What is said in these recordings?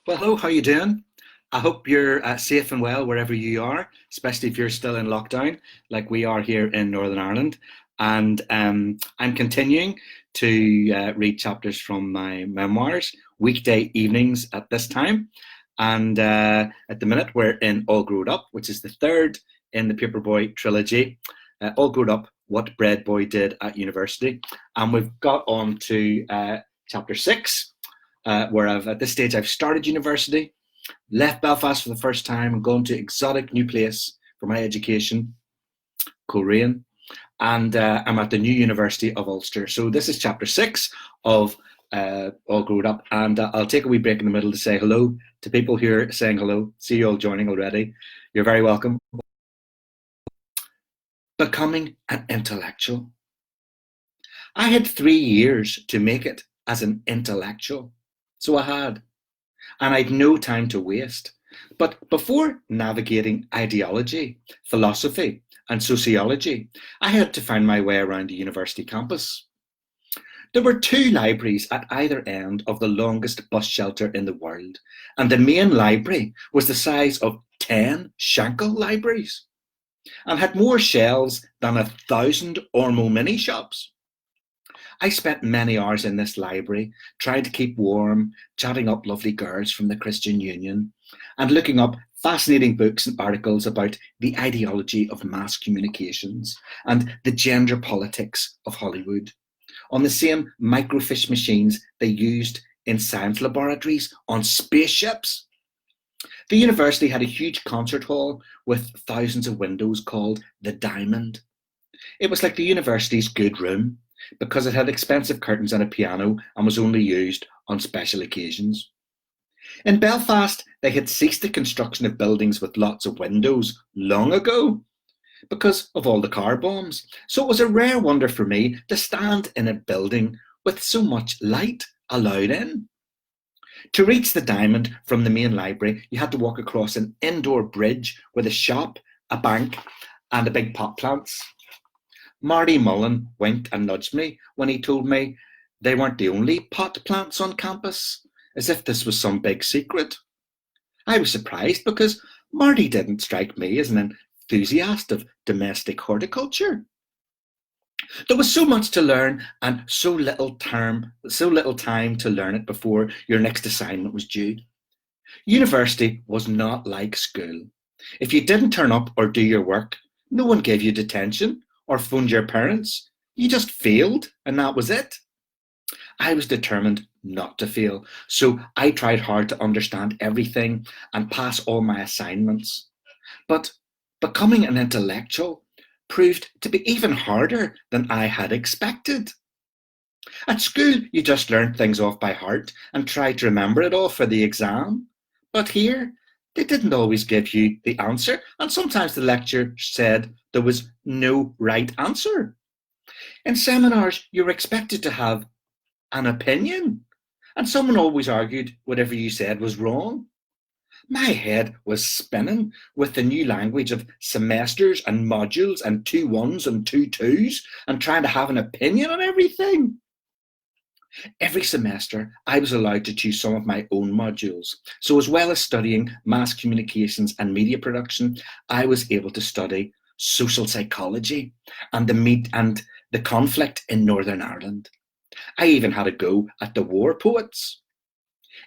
Well, hello, how you doing? I hope you're safe and well wherever you are, especially if you're still in lockdown, like we are here in Northern Ireland. And I'm continuing to read chapters from my memoirs, weekday evenings at this time. And at the minute, we're in All Growed Up, which is the third in the Paperboy trilogy. All Growed Up, What Bread Boy Did at University. And we've got on to chapter six, where at this stage I've started university, left Belfast for the first time, and gone to exotic new place for my education, Coleraine, and I'm at the new University of Ulster. So this is chapter six of All Grown Up, and I'll take a wee break in the middle to say hello to people here saying hello. See you all joining already. You're very welcome. Becoming an intellectual. I had 3 years to make it as an intellectual. So I had. And I'd no time to waste. But before navigating ideology, philosophy, and sociology, I had to find my way around a university campus. There were two libraries at either end of the longest bus shelter in the world, and the main library was the size of 10 Shankill libraries and had more shelves than 1,000 Ormo mini shops. I spent many hours in this library, trying to keep warm, chatting up lovely girls from the Christian Union, and looking up fascinating books and articles about the ideology of mass communications and the gender politics of Hollywood on the same microfiche machines they used in science laboratories on spaceships. The university had a huge concert hall with thousands of windows called the Diamond. It was like the university's good room, because it had expensive curtains and a piano and was only used on special occasions. In Belfast, they had ceased the construction of buildings with lots of windows long ago because of all the car bombs. So it was a rare wonder for me to stand in a building with so much light allowed in. To reach the Diamond from the main library, you had to walk across an indoor bridge with a shop, a bank, and a big pot plants. Marty Mullen winked and nudged me when he told me they weren't the only pot plants on campus, as if this was some big secret. I was surprised because Marty didn't strike me as an enthusiast of domestic horticulture. There was so much to learn and so little time to learn it before your next assignment was due. University was not like school. If you didn't turn up or do your work, no one gave you detention or phoned your parents. You just failed, and that was it. I was determined not to fail, so I tried hard to understand everything and pass all my assignments. But becoming an intellectual proved to be even harder than I had expected. At school, you just learned things off by heart and tried to remember it all for the exam. But here, they didn't always give you the answer, and sometimes the lecturer said there was no right answer. In seminars, you were expected to have an opinion, and someone always argued whatever you said was wrong. My head was spinning with the new language of semesters and modules and 2 1s and 2 2s and trying to have an opinion on everything. Every semester, I was allowed to choose some of my own modules. So as well as studying mass communications and media production, I was able to study social psychology and the conflict in Northern Ireland. I even had a go at the war poets.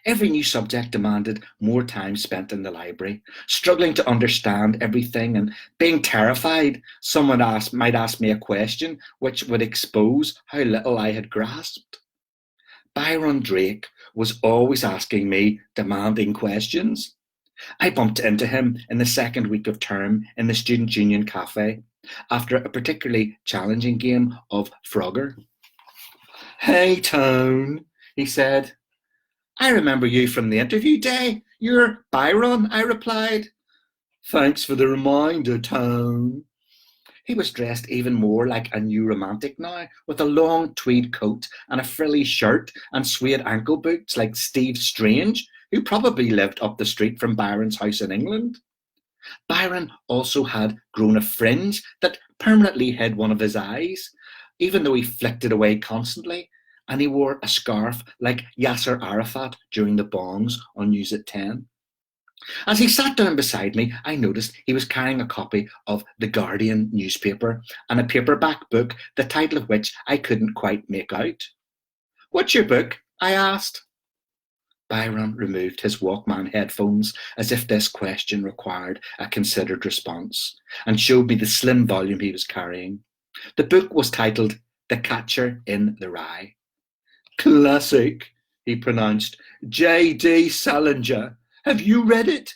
Every new subject demanded more time spent in the library, struggling to understand everything and being terrified someone might ask me a question which would expose how little I had grasped. Byron Drake was always asking me demanding questions. I bumped into him in the second week of term in the Student Union Cafe after a particularly challenging game of Frogger. "Hey, Tone," he said. "I remember you from the interview day. You're Byron," I replied. "Thanks for the reminder, Tone." He was dressed even more like a new romantic now, with a long tweed coat and a frilly shirt and suede ankle boots like Steve Strange, who probably lived up the street from Byron's house in England. Byron also had grown a fringe that permanently hid one of his eyes, even though he flicked it away constantly, and he wore a scarf like Yasser Arafat during the bombs on News at 10. As he sat down beside me, I noticed he was carrying a copy of The Guardian newspaper and a paperback book, the title of which I couldn't quite make out. "What's your book?" I asked. Byron removed his Walkman headphones as if this question required a considered response, and showed me the slim volume he was carrying. The book was titled The Catcher in the Rye. "Classic," he pronounced. J.D. Salinger. Have you read it?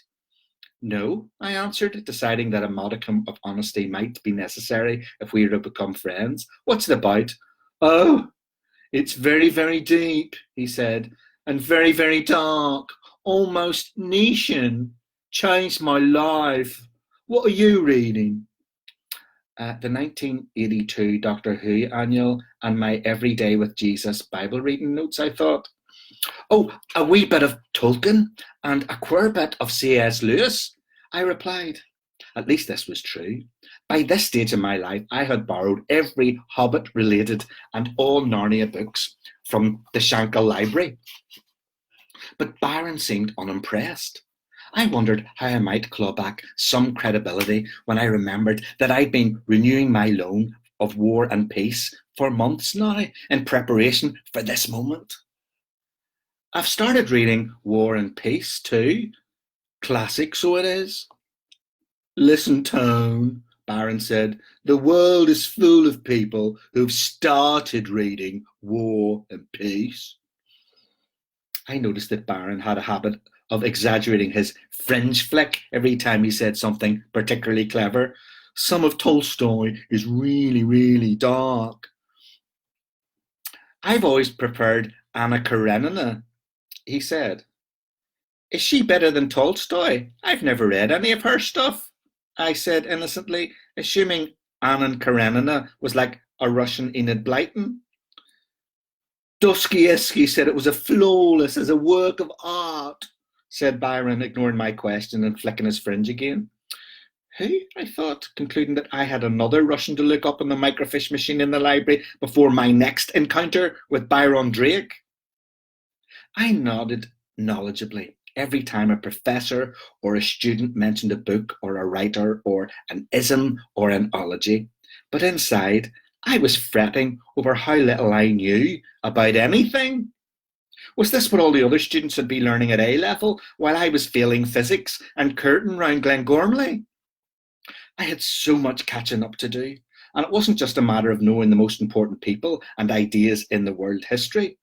"No," I answered, deciding that a modicum of honesty might be necessary if we were to become friends. "What's it about?" "Oh, it's very, very deep," he said, "and very, very dark, almost Nietzschean. Changed my life. What are you reading?" The 1982 Doctor Who annual and my Everyday with Jesus Bible reading notes, I thought. "Oh, a wee bit of Tolkien and a queer bit of C.S. Lewis," I replied. At least this was true. By this stage in my life, I had borrowed every Hobbit-related and all Narnia books from the Shankle Library. But Byron seemed unimpressed. I wondered how I might claw back some credibility when I remembered that I'd been renewing my loan of War and Peace for months now in preparation for this moment. "I've started reading War and Peace too. Classic, so it is." "Listen, Tone," Byron said, "the world is full of people who've started reading War and Peace." I noticed that Byron had a habit of exaggerating his fringe flick every time he said something particularly clever. "Some of Tolstoy is really, really dark." "I've always preferred Anna Karenina," he said. "Is she better than Tolstoy? I've never read any of her stuff," I said innocently, assuming Anna Karenina was like a Russian Enid Blyton. "Dostoevsky said it was as flawless as a work of art," said Byron, ignoring my question and flicking his fringe again. Who? I thought, concluding that I had another Russian to look up in the microfiche machine in the library before my next encounter with Byron Drake. I nodded knowledgeably every time a professor or a student mentioned a book or a writer or an ism or an ology, but inside I was fretting over how little I knew about anything. Was this what all the other students would be learning at A level while I was failing physics and curtain round Glengormley? I had so much catching up to do, and it wasn't just a matter of knowing the most important people and ideas in the world history.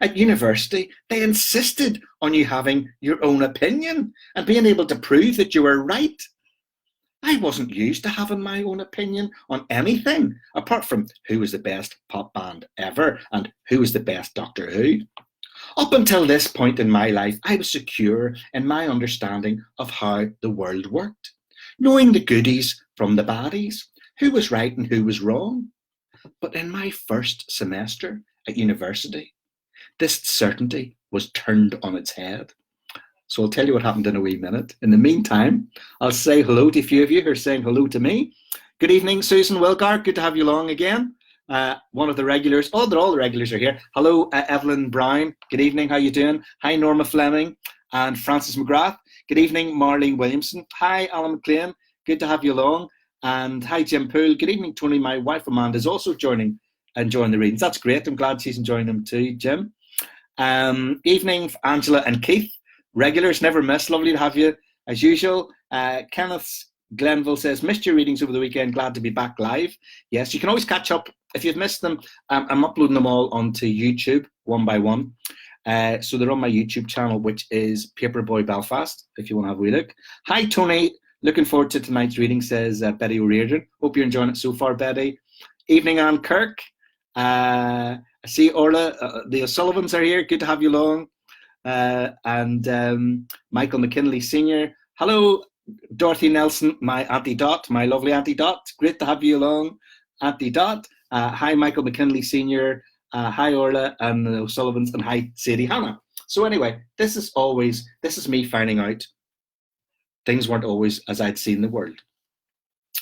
At university, they insisted on you having your own opinion and being able to prove that you were right. I wasn't used to having my own opinion on anything, apart from who was the best pop band ever and who was the best Doctor Who. Up until this point in my life, I was secure in my understanding of how the world worked, knowing the goodies from the baddies, who was right and who was wrong. But in my first semester at university, this certainty was turned on its head. So I'll tell you what happened in a wee minute. In the meantime, I'll say hello to a few of you who are saying hello to me. Good evening, Susan Wilgar. Good to have you along again. One of the regulars. Oh, all the regulars are here. Hello, Evelyn Brown. Good evening. How you doing? Hi, Norma Fleming and Francis McGrath. Good evening, Marlene Williamson. Hi, Alan McLean. Good to have you along. And hi, Jim Poole. Good evening, Tony. My wife Amanda is also enjoying the readings. That's great. I'm glad she's enjoying them too, Jim. Evening, Angela and Keith. Regulars, never miss. Lovely to have you as usual. Kenneth Glenville says, missed your readings over the weekend. Glad to be back live. Yes, you can always catch up if you've missed them. I'm uploading them all onto YouTube one by one. So they're on my YouTube channel, which is Paperboy Belfast, if you want to have a wee look. Hi, Tony. Looking forward to tonight's reading, says Betty O'Riordan. Hope you're enjoying it so far, Betty. Evening, Anne Kirk. I see Orla. The O'Sullivans are here. Good to have you along. And Michael McKinley Sr. Hello, Dorothy Nelson, my Auntie Dot, my lovely Auntie Dot. Great to have you along, Auntie Dot. Hi, Michael McKinley Sr. Hi, Orla and the O'Sullivans, and hi, Sadie Hannah. So anyway, this is me finding out things weren't always as I'd seen the world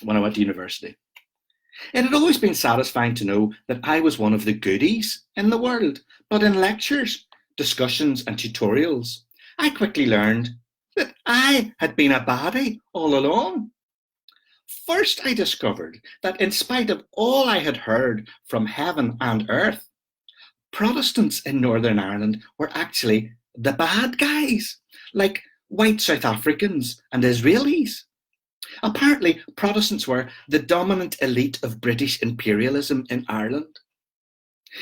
when I went to university. It had always been satisfying to know that I was one of the goodies in the world, but in lectures, discussions, and tutorials, I quickly learned that I had been a baddie all along. First, I discovered that in spite of all I had heard from heaven and earth, Protestants in Northern Ireland were actually the bad guys, like white South Africans and Israelis. Apparently, Protestants were the dominant elite of British imperialism in Ireland.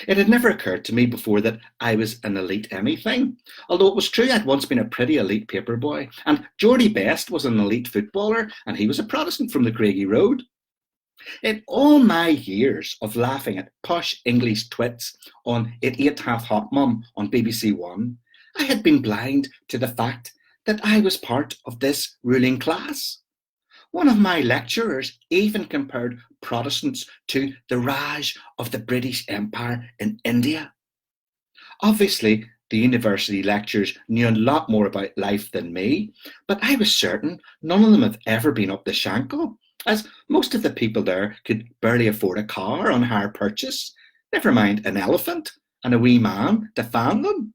It had never occurred to me before that I was an elite anything, although it was true I'd once been a pretty elite paper boy, and Geordie Best was an elite footballer, and he was a Protestant from the Craigie Road. In all my years of laughing at posh English twits on It Ain't Half Hot Mum on BBC One, I had been blind to the fact that I was part of this ruling class. One of my lecturers even compared Protestants to the Raj of the British Empire in India. Obviously, the university lecturers knew a lot more about life than me, but I was certain none of them had ever been up the Shankill, as most of the people there could barely afford a car on hire purchase, never mind an elephant and a wee man to fan them.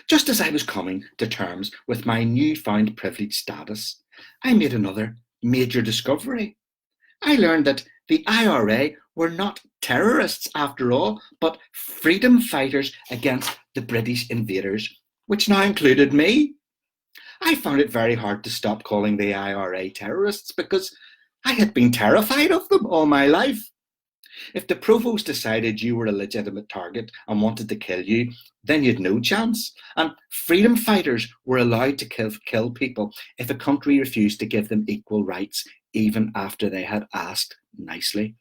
Just as I was coming to terms with my newfound privileged status, I made another major discovery. I learned that the IRA were not terrorists after all, but freedom fighters against the British invaders, which now included me. I found it very hard to stop calling the IRA terrorists because I had been terrified of them all my life. If the provost decided you were a legitimate target and wanted to kill you, then you'd no chance. And freedom fighters were allowed to kill people if a country refused to give them equal rights, even after they had asked nicely.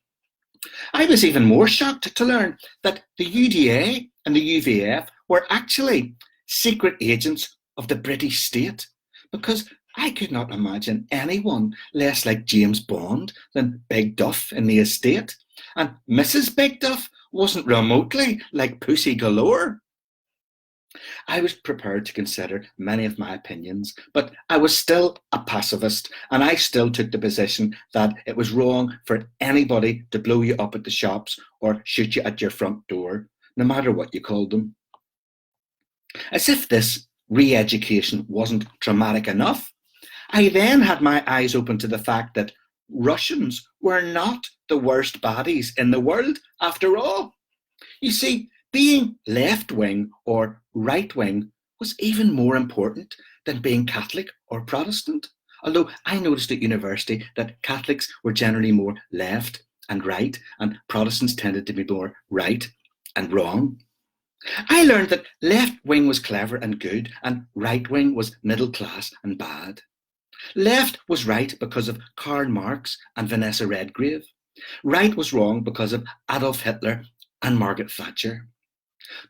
I was even more shocked to learn that the UDA and the UVF were actually secret agents of the British state, because I could not imagine anyone less like James Bond than Big Duff in the estate. And Mrs. Big Duff wasn't remotely like Pussy Galore. I was prepared to consider many of my opinions, but I was still a pacifist, and I still took the position that it was wrong for anybody to blow you up at the shops or shoot you at your front door, no matter what you called them. As if this re-education wasn't traumatic enough, I then had my eyes open to the fact that Russians were not the worst baddies in the world after all. You see, being left-wing or right-wing was even more important than being Catholic or Protestant, although I noticed at university that Catholics were generally more left and right, and Protestants tended to be more right and wrong. I learned that left-wing was clever and good, and right-wing was middle-class and bad. Left was right because of Karl Marx and Vanessa Redgrave. Right was wrong because of Adolf Hitler and Margaret Thatcher.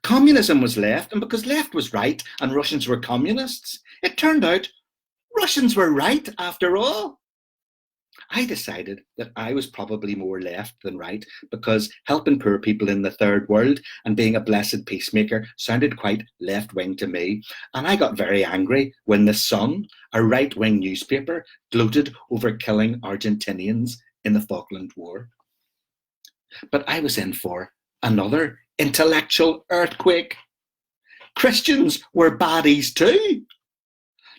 Communism was left, and because left was right and Russians were communists, it turned out Russians were right after all. I decided that I was probably more left than right because helping poor people in the third world and being a blessed peacemaker sounded quite left-wing to me, and I got very angry when The Sun, a right-wing newspaper, gloated over killing Argentinians in the Falkland War. But I was in for another intellectual earthquake. Christians were baddies too.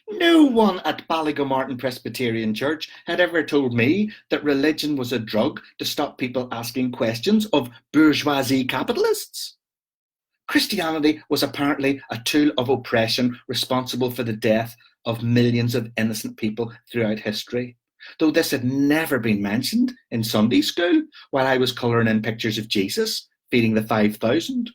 No one at Ballygomartin Presbyterian Church had ever told me that religion was a drug to stop people asking questions of bourgeoisie capitalists. Christianity was apparently a tool of oppression responsible for the death of millions of innocent people throughout history, though this had never been mentioned in Sunday school while I was colouring in pictures of Jesus feeding the 5,000.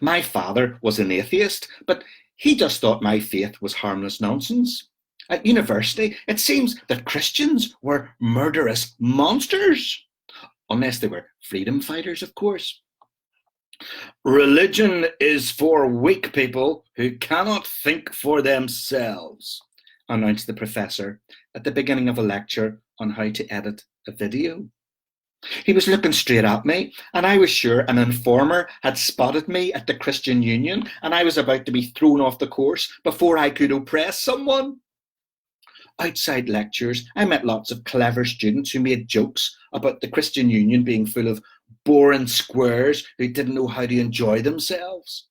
My father was an atheist, but he just thought my faith was harmless nonsense. At university, it seems that Christians were murderous monsters, unless they were freedom fighters, of course. Religion is for weak people who cannot think for themselves, announced the professor at the beginning of a lecture on how to edit a video. He was looking straight at me, and I was sure an informer had spotted me at the Christian Union, and I was about to be thrown off the course before I could oppress someone. Outside lectures, I met lots of clever students who made jokes about the Christian Union being full of boring squares who didn't know how to enjoy themselves.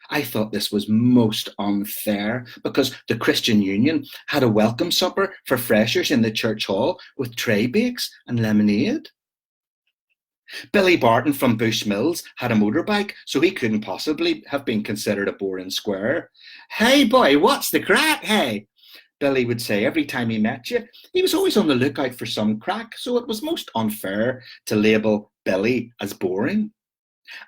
I thought this was most unfair because the Christian Union had a welcome supper for freshers in the church hall with tray bakes and lemonade. Billy Barton from Bushmills had a motorbike, so he couldn't possibly have been considered a boring square. "Hey boy, what's the crack, hey?" Billy would say every time he met you. He was always on the lookout for some crack, so it was most unfair to label Billy as boring.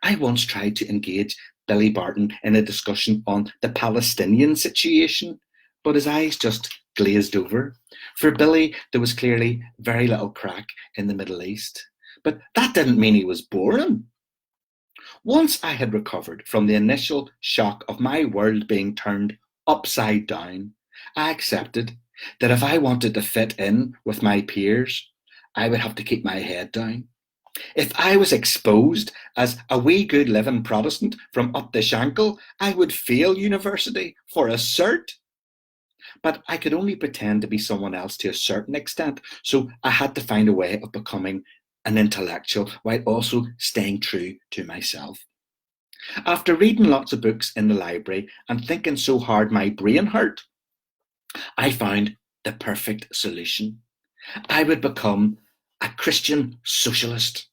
I once tried to engage Billy Barton in a discussion on the Palestinian situation, but his eyes just glazed over. For Billy, there was clearly very little crack in the Middle East. But that didn't mean he was boring. Once I had recovered from the initial shock of my world being turned upside down, I accepted that if I wanted to fit in with my peers, I would have to keep my head down. If I was exposed as a wee good living Protestant from up the Shankill, I would fail university for a cert. But I could only pretend to be someone else to a certain extent, so I had to find a way of becoming an intellectual while also staying true to myself. After reading lots of books in the library and thinking so hard my brain hurt, I found the perfect solution. I would become a Christian socialist.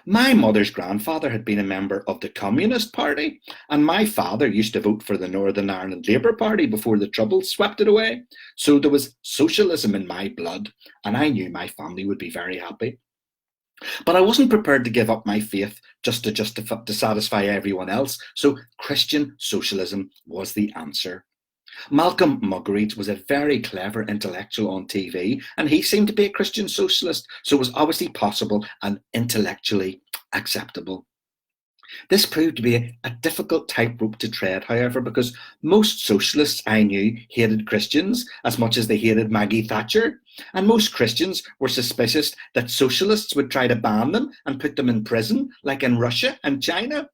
My mother's grandfather had been a member of the Communist Party, and my father used to vote for the Northern Ireland Labour Party before the Troubles swept it away. So there was socialism in my blood, and I knew my family would be very happy. But I wasn't prepared to give up my faith just to satisfy everyone else, so Christian socialism was the answer. Malcolm Muggeridge was a very clever intellectual on TV, and he seemed to be a Christian socialist, so it was obviously possible and intellectually acceptable. This proved to be a difficult tightrope to tread, however, because most socialists I knew hated Christians as much as they hated Maggie Thatcher, and most Christians were suspicious that socialists would try to ban them and put them in prison, like in Russia and China.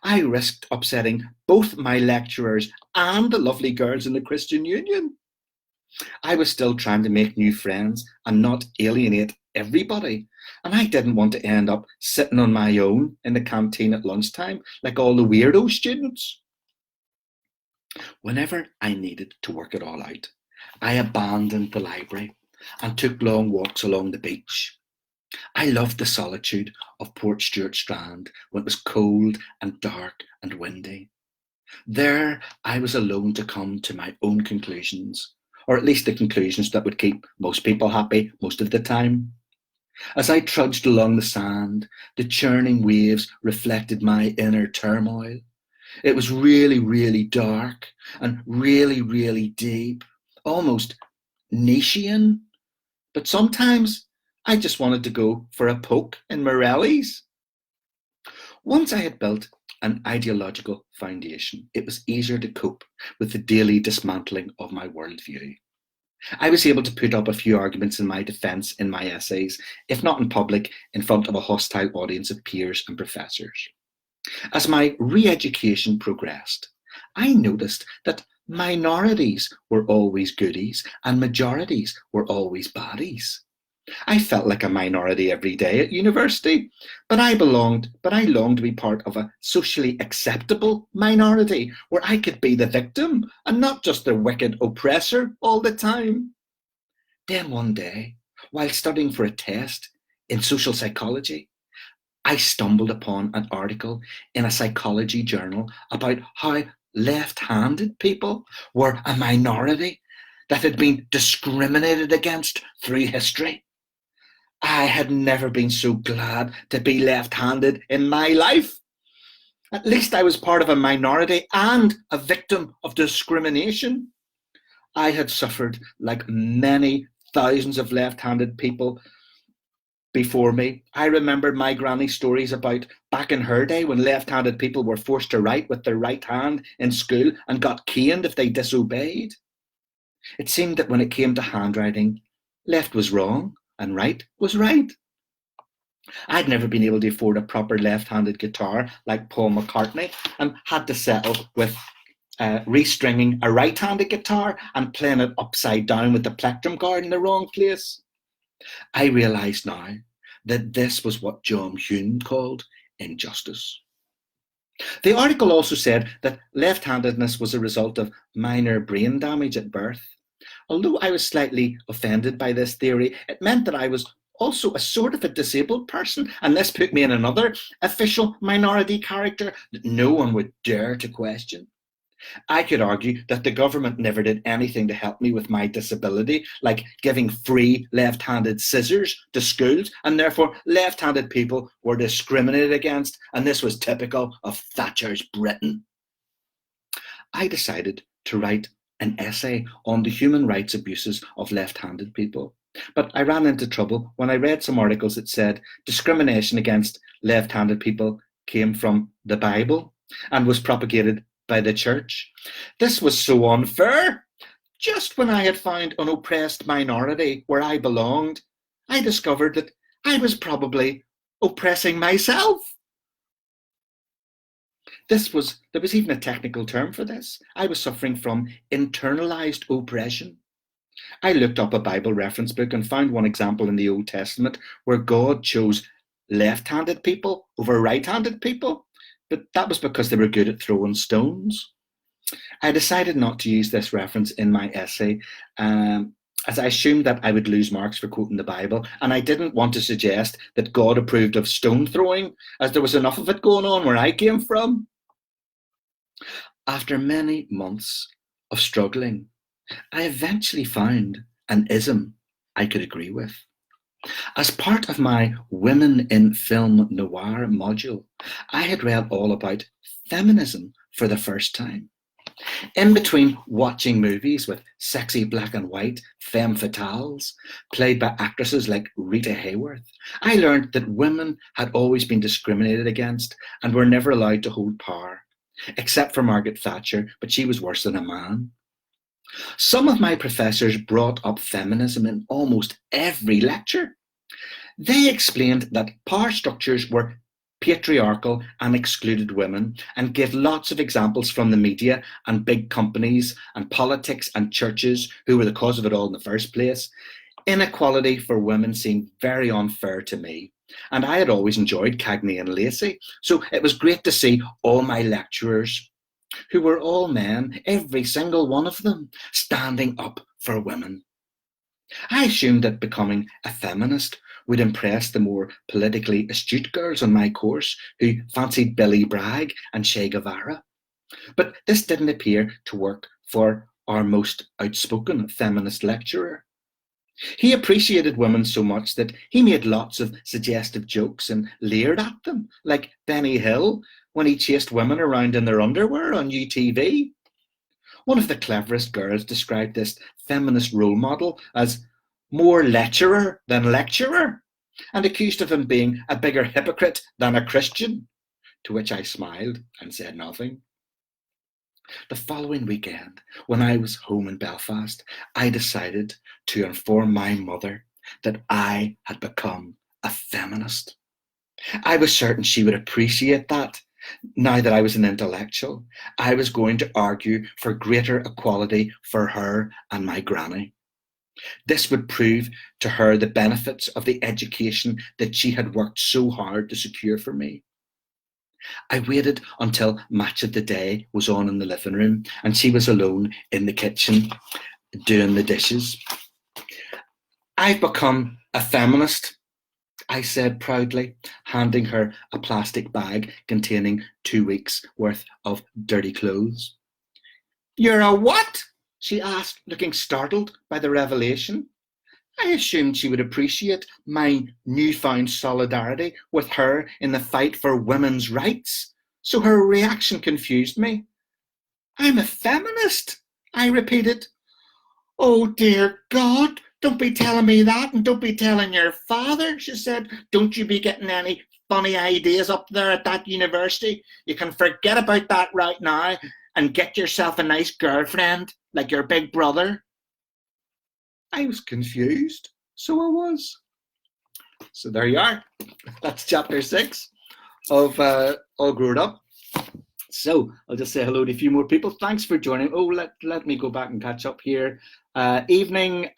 I risked upsetting both my lecturers and the lovely girls in the Christian Union. I was still trying to make new friends and not alienate everybody. And I didn't want to end up sitting on my own in the canteen at lunchtime like all the weirdo students. Whenever I needed to work it all out, I abandoned the library and took long walks along the beach. I loved the solitude of Portstewart Strand when it was cold and dark and windy. There I was alone to come to my own conclusions, or at least the conclusions that would keep most people happy most of the time. As I trudged along the sand, the churning waves reflected my inner turmoil. It was really, really dark and really, really deep, almost Nietzschean. But sometimes I just wanted to go for a poke in Morelli's. Once I had built an ideological foundation, it was easier to cope with the daily dismantling of my worldview. I was able to put up a few arguments in my defence in my essays, if not in public, in front of a hostile audience of peers and professors. As my re-education progressed, I noticed that minorities were always goodies and majorities were always baddies. I felt like a minority every day at university, but I longed to be part of a socially acceptable minority where I could be the victim and not just the wicked oppressor all the time. Then one day, while studying for a test in social psychology, I stumbled upon an article in a psychology journal about how left-handed people were a minority that had been discriminated against through history. I had never been so glad to be left-handed in my life. At least I was part of a minority and a victim of discrimination. I had suffered like many thousands of left-handed people before me. I remembered my granny's stories about back in her day when left-handed people were forced to write with their right hand in school and got caned if they disobeyed. It seemed that when it came to handwriting, left was wrong and right was right. I'd never been able to afford a proper left-handed guitar like Paul McCartney and had to settle with restringing a right-handed guitar and playing it upside down with the plectrum guard in the wrong place. I realise now that this was what John Hume called injustice. The article also said that left-handedness was a result of minor brain damage at birth. Although I was slightly offended by this theory, it meant that I was also a sort of a disabled person, and this put me in another official minority character that no one would dare to question. I could argue that the government never did anything to help me with my disability, like giving free left-handed scissors to schools, and therefore left-handed people were discriminated against, and this was typical of Thatcher's Britain. I decided to write an essay on the human rights abuses of left-handed people. But I ran into trouble when I read some articles that said discrimination against left-handed people came from the Bible and was propagated by the church. This was so unfair. Just when I had found an oppressed minority where I belonged, I discovered that I was probably oppressing myself. There was even a technical term for this. I was suffering from internalized oppression. I looked up a Bible reference book and found one example in the Old Testament where God chose left-handed people over right-handed people, but that was because they were good at throwing stones. I decided not to use this reference in my essay, as I assumed that I would lose marks for quoting the Bible, and I didn't want to suggest that God approved of stone throwing, as there was enough of it going on where I came from. After many months of struggling, I eventually found an ism I could agree with. As part of my Women in Film Noir module, I had read all about feminism for the first time. In between watching movies with sexy black and white femme fatales played by actresses like Rita Hayworth, I learned that women had always been discriminated against and were never allowed to hold power, except for Margaret Thatcher, but she was worse than a man. Some of my professors brought up feminism in almost every lecture. They explained that power structures were patriarchal and excluded women, and gave lots of examples from the media and big companies and politics and churches who were the cause of it all in the first place. Inequality for women seemed very unfair to me, and I had always enjoyed Cagney and Lacey, so it was great to see all my lecturers, who were all men, every single one of them, standing up for women. I assumed that becoming a feminist would impress the more politically astute girls on my course who fancied Billy Bragg and Che Guevara. But this didn't appear to work for our most outspoken feminist lecturer. He appreciated women so much that he made lots of suggestive jokes and leered at them, like Benny Hill when he chased women around in their underwear on UTV. One of the cleverest girls described this feminist role model as more lecturer than lecturer, and accused of him being a bigger hypocrite than a Christian, to which I smiled and said nothing. The following weekend, when I was home in Belfast, I decided to inform my mother that I had become a feminist. I was certain she would appreciate that. Now that I was an intellectual, I was going to argue for greater equality for her and my granny. This would prove to her the benefits of the education that she had worked so hard to secure for me. I waited until Match of the Day was on in the living room and she was alone in the kitchen doing the dishes. I've become a feminist, I said proudly, handing her a plastic bag containing 2 weeks' worth of dirty clothes. You're a what? She asked, looking startled by the revelation. I assumed she would appreciate my newfound solidarity with her in the fight for women's rights, so her reaction confused me. I'm a feminist, I repeated. Oh dear God, don't be telling me that, and don't be telling your father, she said. Don't you be getting any funny ideas up there at that university. You can forget about that right now and get yourself a nice girlfriend like your big brother. I was confused, so I was. So there you are. That's chapter 6 of All Grown Up. So I'll just say hello to a few more people. Thanks for joining. Oh, let me go back and catch up here. Evening,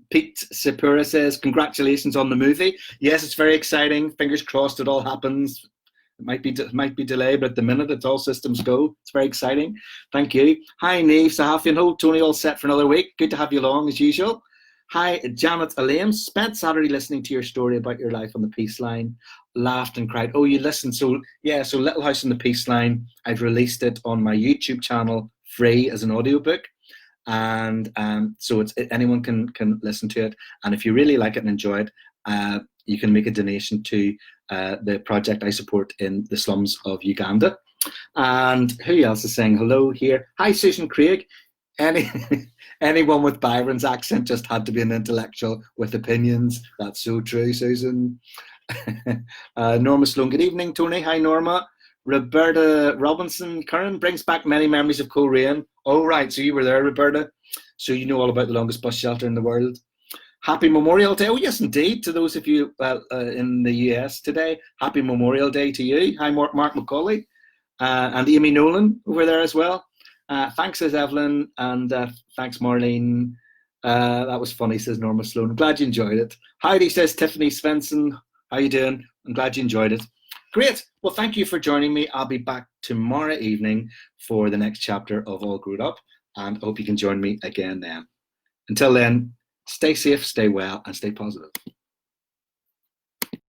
Pete Sepura says, congratulations on the movie. Yes, it's very exciting. Fingers crossed it all happens. It might be delayed, but at the minute it's all systems go. It's very exciting. Thank you. Hi, Neve Sahafian. Ho, Tony, all set for another week. Good to have you along as usual. Hi, Janet Elaine. Spent Saturday listening to your story about your life on the Peace Line. Laughed and cried. Oh, you listened. So yeah, so Little House on the Peace Line, I've released it on my YouTube channel free as an audiobook. And so anyone can listen to it. And if you really like it and enjoy it, you can make a donation to the project I support in the slums of Uganda. And who else is saying hello here? Hi, Susan Craig. Anyone with Byron's accent just had to be an intellectual with opinions. That's so true, Susan. Norma Sloan, good evening, Tony. Hi, Norma. Roberta Robinson, Curran brings back many memories of Coleraine. Oh, right, so you were there, Roberta. So you know all about the longest bus shelter in the world. Happy Memorial Day. Oh, yes, indeed. To those of you in the US today, happy Memorial Day to you. Hi, Mark McCauley and Amy Nolan over there as well. Thanks, says Evelyn, and thanks, Marlene. That was funny, says Norma Sloan. I'm glad you enjoyed it. Heidi says Tiffany Svensson. How you doing? I'm glad you enjoyed it. Great. Well, thank you for joining me. I'll be back tomorrow evening for the next chapter of All Growed Up, and I hope you can join me again then. Until then, stay safe, stay well, and stay positive.